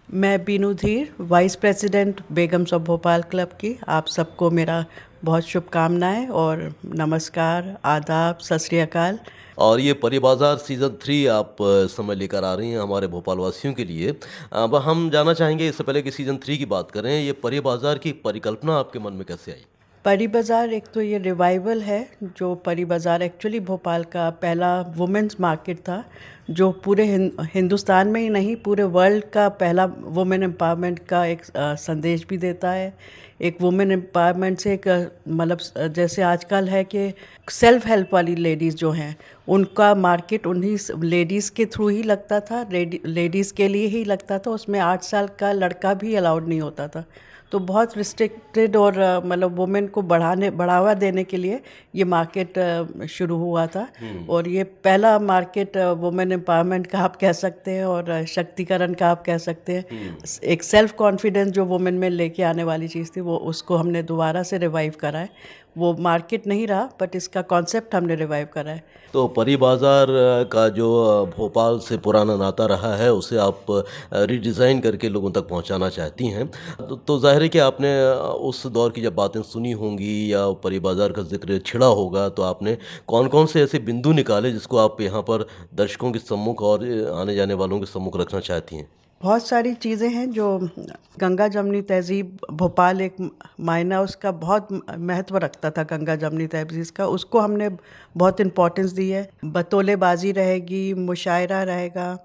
मैं बीनू धीर, vice president Begums of Bhopal club की आप सबको मेरा बहुत शुभकामनाएं और नमस्कार, आदाब, सत श्री अकाल। और ये परी बाज़ार सीज़न 3 आप समय लेकर आ रही हैं हमारे भोपाल वासियों के लिए। अब हम जानना चाहेंगे इससे पहले कि सीज़न 3 की बात करें, ये परी बाज़ार की परिकल्पना आपके मन में कैसे आई? परी बाज़ार एक तो ये रिवाइवल है। जो परी बाज़ार एक्चुअली भोपाल का पहला वुमेंस मार्केट था, जो पूरे हिंदुस्तान में ही नहीं पूरे वर्ल्ड का पहला वुमेन एम्पावरमेंट का एक संदेश भी देता है। एक वुमेन एम्पावरमेंट से एक मतलब जैसे आजकल है कि सेल्फ हेल्प वाली लेडीज़ जो हैं उनका मार्केट उन्हीं लेडीज़ के थ्रू ही लगता था, लेडीज़ के लिए ही लगता था। उसमें 8 साल का लड़का भी अलाउड नहीं होता था। तो बहुत रिस्ट्रिक्टेड और मतलब वुमेन को बढ़ावा देने के लिए ये मार्केट शुरू हुआ था। और ये पहला मार्केट वुमेन एम्पावरमेंट का आप कह सकते हैं और शक्तिकरण का आप कह सकते हैं। एक सेल्फ कॉन्फिडेंस जो वुमेन में लेके आने वाली चीज़ थी, वो उसको हमने दोबारा से रिवाइव करा है। वो मार्केट नहीं रहा, बट इसका कॉन्सेप्ट हमने रिवाइव करा है। तो परी बाज़ार का जो भोपाल से पुराना नाता रहा है, उसे आप रीडिज़ाइन करके लोगों तक पहुंचाना चाहती हैं। तो ज़ाहिर है कि आपने उस दौर की जब बातें सुनी होंगी या परी बाज़ार का ज़िक्र छिड़ा होगा, तो आपने कौन-कौन से ऐसे बिंदु निकाले जिसको आप यहाँ पर दर्शकों के सम्मुख और आने जाने वालों के सम्मुख रखना चाहती हैं? बहुत सारी चीज़ें हैं जो गंगा जमनी तहज़ीब, भोपाल एक मायना उसका बहुत महत्व रखता था। गंगा जमनी तहज़ीब का उसको हमने बहुत इम्पोर्टेंस दी है। बतौलेबाजी रहेगी, मुशायरा रहेगा,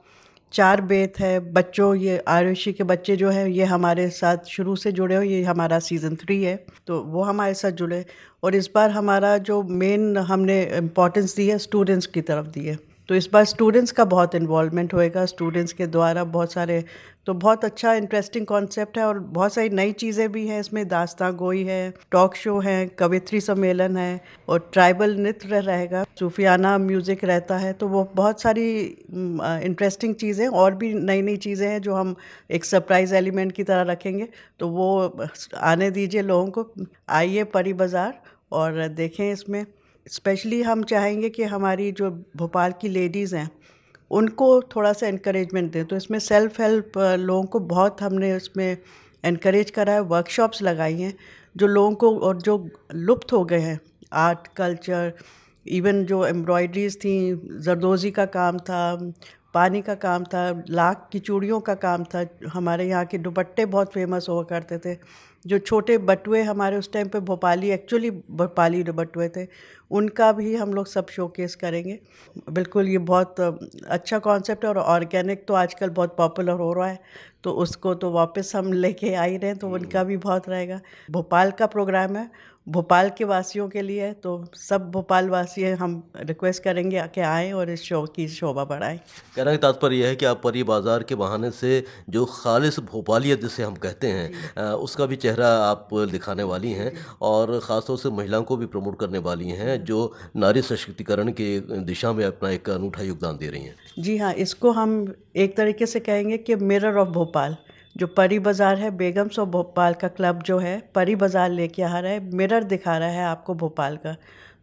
चार बेत है। बच्चों, ये आरुषि के बच्चे जो हैं ये हमारे साथ शुरू से जुड़े हो, ये हमारा सीज़न 3 है, तो वो हमारे साथ जुड़े। और इस बार हमारा जो मेन हमने इम्पोर्टेंस दी है स्टूडेंट्स की तरफ दी है। तो इस बार स्टूडेंट्स का बहुत इन्वॉल्वमेंट होएगा, स्टूडेंट्स के द्वारा बहुत सारे। तो बहुत अच्छा इंटरेस्टिंग कॉन्सेप्ट है और बहुत सारी नई चीज़ें भी हैं इसमें। दास्तां गोई है, टॉक शो है, कवित्री सम्मेलन है और ट्राइबल नृत्य रहेगा, सूफियाना म्यूज़िक रहता है। तो वो बहुत सारी इंटरेस्टिंग चीज़ें और भी नई नई चीज़ें हैं जो हम एक सरप्राइज़ एलिमेंट की तरह रखेंगे। तो वो आने दीजिए लोगों को, आइए परी बाज़ार और देखें इसमें। स्पेशली हम चाहेंगे कि हमारी जो भोपाल की लेडीज़ हैं उनको थोड़ा सा इनकरेजमेंट दें। तो इसमें सेल्फ हेल्प लोगों को बहुत हमने इसमें इनकरेज करा है, वर्कशॉप्स लगाई हैं जो लोगों को, और जो लुप्त हो गए हैं आर्ट कल्चर, इवन जो एम्ब्रॉयडरीज थी, जरदोज़ी का काम था, पानी का काम था, लाख की चूड़ियों का काम था। हमारे यहाँ के दुपट्टे बहुत फेमस हुआ करते थे। जो छोटे बटुए हमारे उस टाइम पे भोपाली, एक्चुअली भोपाली बटुए थे, उनका भी हम लोग सब शोकेस करेंगे। बिल्कुल ये बहुत अच्छा कॉन्सेप्ट है और ऑर्गेनिक तो आजकल बहुत पॉपुलर हो रहा है, तो उसको तो वापस हम लेके आ ही रहे हैं, तो उनका भी बहुत रहेगा। भोपाल का प्रोग्राम है, भोपाल के वासियों के लिए है, तो सब भोपाल वासी हैं, हम रिक्वेस्ट करेंगे कि आएँ और इस शो की शोभा बढ़ाएँ। कहने का तात्पर्य यह है कि आप परी बाज़ार के बहाने से जो खालिस भोपालियत जिसे हम कहते हैं उसका भी चेहरा आप दिखाने वाली हैं और ख़ास तौर से महिलाओं को भी प्रमोट करने वाली हैं जो नारी सशक्तिकरण के दिशा में अपना एक अनूठा योगदान दे रही हैं। जी हाँ, इसको हम एक तरीके से कहेंगे कि मिरर ऑफ भोपाल। जो परी बाज़ार है, बेगम्स ऑफ भोपाल का क्लब जो है परी बाज़ार लेके आ रहा है, मिरर दिखा रहा है आपको भोपाल का।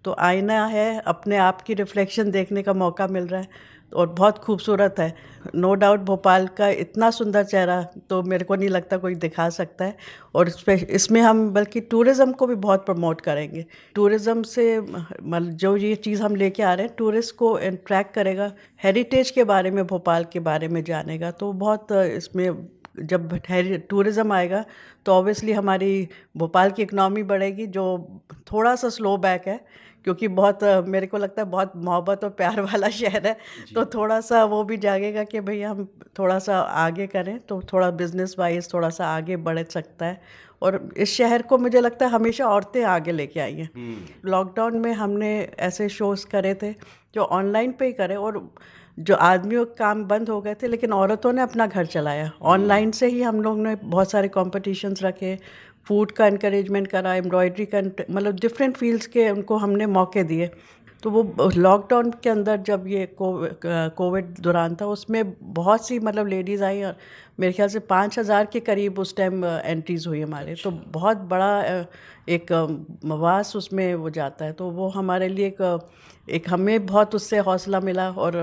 तो आईना है, अपने आप की रिफ्लेक्शन देखने का मौका मिल रहा है और बहुत खूबसूरत है। नो डाउट भोपाल का इतना सुंदर चेहरा तो मेरे को नहीं लगता कोई दिखा सकता है। और इसमें हम बल्कि टूरिज़्म को भी बहुत प्रमोट करेंगे। टूरिज़्म से मतलब जो ये चीज़ हम लेके आ रहे हैं, टूरिस्ट को अट्रैक्ट करेगा, हेरिटेज के बारे में, भोपाल के बारे में जानेगा। तो बहुत इसमें जब टूरिज़्म आएगा तो ऑब्वियसली हमारी भोपाल की इकनॉमी बढ़ेगी, जो थोड़ा सा स्लो बैक है, क्योंकि बहुत मेरे को लगता है बहुत मोहब्बत और प्यार वाला शहर है। तो थोड़ा सा वो भी जागेगा कि भई हम थोड़ा सा आगे करें, तो थोड़ा बिजनेस वाइज थोड़ा सा आगे बढ़ सकता है। और इस शहर को मुझे लगता है हमेशा औरतें आगे लेके आई हैं। लॉकडाउन में हमने ऐसे शोज़ करे थे जो ऑनलाइन पे ही करे, और जो आदमियों के काम बंद हो गए थे लेकिन औरतों ने अपना घर चलाया। ऑनलाइन से ही हम लोग ने बहुत सारे कॉम्पिटिशन्स रखे, फूड का इनकरेजमेंट करा, एम्ब्रॉयडरी का मतलब डिफरेंट फील्ड्स के उनको हमने मौके दिए। तो वो लॉकडाउन के अंदर जब ये कोविड दौरान था, उसमें बहुत सी मतलब लेडीज़ आई और मेरे ख्याल से 5,000 के करीब उस टाइम एंट्रीज़ हुई हमारे। तो बहुत बड़ा एक मवास उसमें वो जाता है। तो वो हमारे लिए एक हमें बहुत उससे हौसला मिला और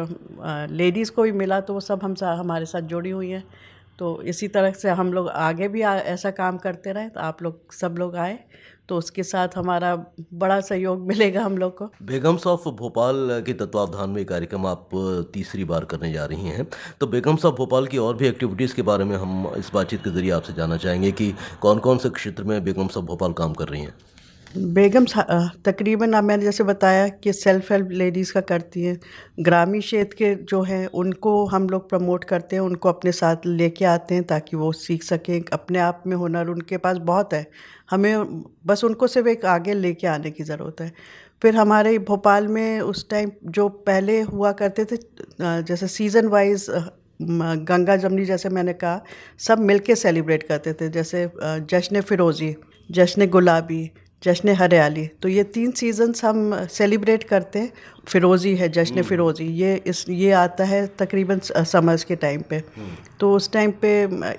लेडीज़ को भी मिला, तो वो सब हमारे साथ जुड़ी हुई हैं। तो इसी तरह से हम लोग आगे भी ऐसा काम करते रहें, तो आप लोग सब लोग आए तो उसके साथ हमारा बड़ा सहयोग मिलेगा हम लोग को। बेगम्स ऑफ भोपाल के तत्वावधान में ये कार्यक्रम आप तीसरी बार करने जा रही हैं, तो बेगम्स ऑफ भोपाल की और भी एक्टिविटीज़ के बारे में हम इस बातचीत के ज़रिए आपसे जानना चाहेंगे कि कौन कौन से क्षेत्र में बेगम्स ऑफ भोपाल काम कर रही हैं। बेगम्स तकरीबन अब मैंने जैसे बताया कि सेल्फ हेल्प लेडीज़ का करती हैं। ग्रामीण क्षेत्र के जो हैं उनको हम लोग प्रमोट करते हैं, उनको अपने साथ लेके आते हैं ताकि वो सीख सकें। अपने आप में हुनर उनके पास बहुत है, हमें बस उनको सिर्फ एक आगे लेके आने की ज़रूरत है। फिर हमारे भोपाल में उस टाइम जो पहले हुआ करते थे जैसे सीज़न वाइज गंगा जमनी, जैसे मैंने कहा, सब मिलके सेलिब्रेट करते थे। जैसे जश्न फ़िरोज़ी, जश्न गुलाबी, जश्न हरियाली, तो ये 3 सीज़न्स हम सेलिब्रेट करते हैं। फ़िरोज़ी है, जश्न फ़िरोज़ी, ये आता है तकरीबन समर्स के टाइम पे। तो उस टाइम पे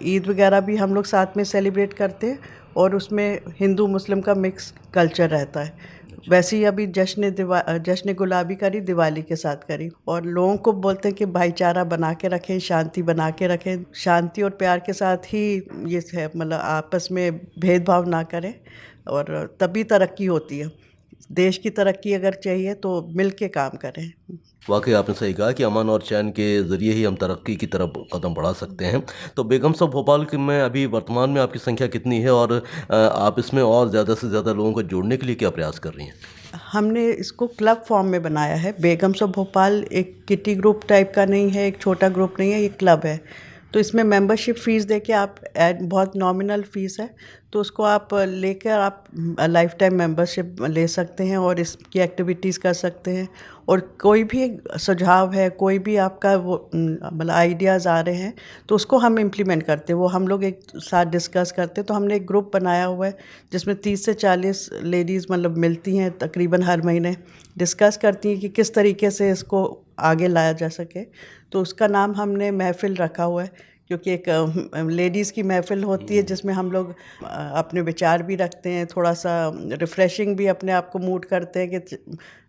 ईद वगैरह भी हम लोग साथ में सेलिब्रेट करते हैं और उसमें हिंदू मुस्लिम का मिक्स कल्चर रहता है। वैसे ही अभी जश्न गुलाबी करी, दिवाली के साथ करी, और लोगों को बोलते हैं कि भाईचारा बना के रखें, शांति बना के रखें। शांति और प्यार के साथ ही ये है, मतलब आपस में भेदभाव ना करें और तभी तरक्की होती है। देश की तरक्की अगर चाहिए तो मिल के काम करें। वाकई आपने सही कहा कि अमन और चैन के ज़रिए ही हम तरक्की की तरफ कदम बढ़ा सकते हैं। तो बेगम्स ऑफ भोपाल के में अभी वर्तमान में आपकी संख्या कितनी है और आप इसमें और ज़्यादा से ज़्यादा लोगों को जोड़ने के लिए क्या प्रयास कर रही हैं? हमने इसको क्लब फॉर्म में बनाया है। बेगम्स ऑफ भोपाल एक किटी ग्रुप टाइप का नहीं है, एक छोटा ग्रुप नहीं है, ये क्लब है। तो इसमें मेंबरशिप फ़ीस देके आप बहुत नॉमिनल फ़ीस है, तो उसको आप लेकर आप लाइफ टाइम मेंबरशिप ले सकते हैं और इसकी एक्टिविटीज़ कर सकते हैं। और कोई भी सुझाव है, कोई भी आपका वो मतलब आइडियाज़ आ रहे हैं, तो उसको हम इम्प्लीमेंट करते हैं। वो हम लोग एक साथ डिस्कस करते हैं। तो हमने एक ग्रुप बनाया हुआ है जिसमें 30 से 40 लेडीज़ मतलब मिलती हैं तकरीबन हर महीने, डिस्कस करती हैं कि किस तरीके से इसको आगे लाया जा सके। तो उसका नाम हमने महफ़िल रखा हुआ है, क्योंकि एक लेडीज़ की महफ़िल होती है जिसमें हम लोग अपने विचार भी रखते हैं, थोड़ा सा रिफ़्रेशिंग भी अपने आप को मूड करते हैं कि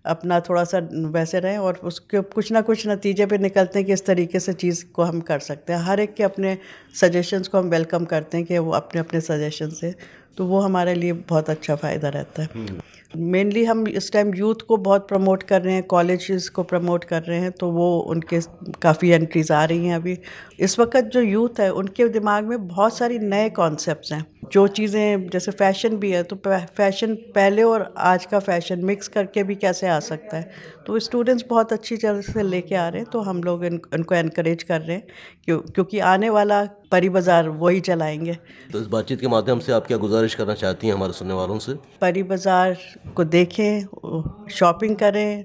अपना थोड़ा सा वैसे रहें, और उसके कुछ ना कुछ नतीजे पे निकलते हैं कि इस तरीके से चीज़ को हम कर सकते हैं। हर एक के अपने सजेशंस को हम वेलकम करते हैं कि वो अपने अपने सजेशन से, तो वो हमारे लिए बहुत अच्छा फ़ायदा रहता है। मेनली हम इस टाइम यूथ को बहुत प्रमोट कर रहे हैं, कॉलेजेस को प्रमोट कर रहे हैं, तो वो उनके काफ़ी एंट्रीज़ आ रही हैं अभी। इस वक्त जो यूथ है उनके दिमाग में बहुत सारी नए कॉन्सेप्ट्स हैं। जो चीज़ें जैसे फ़ैशन भी है, तो फ़ैशन पहले और आज का फ़ैशन मिक्स करके भी कैसे आ सकता है, तो स्टूडेंट्स बहुत अच्छी तरह से लेके आ रहे हैं। तो हम लोग इनको एनकरेज कर रहे हैं क्योंकि आने वाला परी बाज़ार वही चलाएंगे। तो इस बातचीत के माध्यम से आप क्या गुजारिश करना चाहती हैं हमारे सुनने वालों से? परी बाज़ार को देखें, शॉपिंग करें,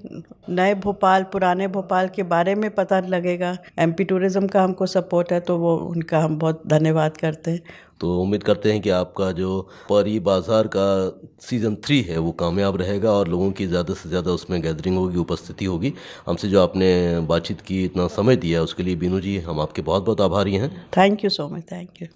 नए भोपाल पुराने भोपाल के बारे में पता लगेगा। एमपी टूरिज़्म का हमको सपोर्ट है, तो वो उनका हम बहुत धन्यवाद करते हैं। तो उम्मीद करते हैं कि आपका जो परी बाज़ार का सीज़न 3 है वो कामयाब रहेगा और लोगों की ज़्यादा से ज़्यादा उसमें गैदरिंग होगी, उपस्थिति होगी। हमसे जो आपने बातचीत की, इतना समय दिया, उसके लिए बीनू जी हम आपके बहुत बहुत आभारी हैं। Thank you so much, thank you.